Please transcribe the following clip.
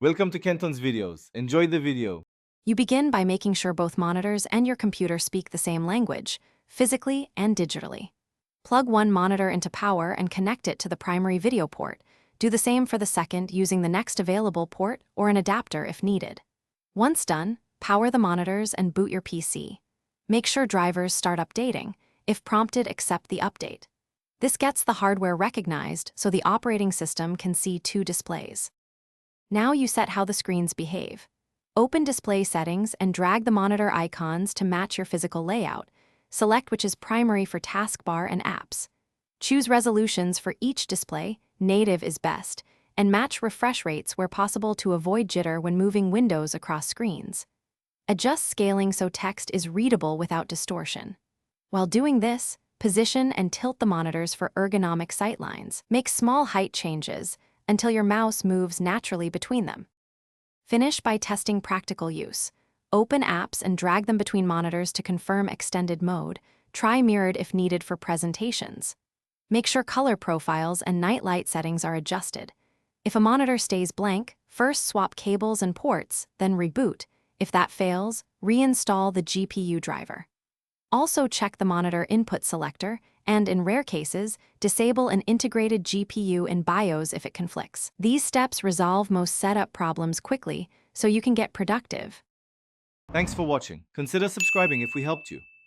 Welcome to Kenton's videos. Enjoy the video. You begin by making sure both monitors and your computer speak the same language, physically and digitally. Plug one monitor into power and connect it to the primary video port. Do the same for the second using the next available port or an adapter if needed. Once done, power the monitors and boot your PC. Make sure drivers start updating. If prompted, accept the update. This gets the hardware recognized so the operating system can see two displays. Now you set how the screens behave. Open display settings and drag the monitor icons to match your physical layout. Select which is primary for taskbar and apps. Choose resolutions for each display, native is best, and match refresh rates where possible to avoid jitter when moving windows across screens. Adjust scaling so text is readable without distortion. While doing this, position and tilt the monitors for ergonomic sightlines. Make small height changes until your mouse moves naturally between them. Finish by testing practical use. Open apps and drag them between monitors to confirm extended mode. Try mirrored if needed for presentations. Make sure color profiles and night light settings are adjusted. If a monitor stays blank, first swap cables and ports, then reboot. If that fails, reinstall the GPU driver. Also check the monitor input selector and, in rare cases, disable an integrated GPU in BIOS if it conflicts. These steps resolve most setup problems quickly so you can get productive. Thanks for watching. Consider subscribing if we helped you.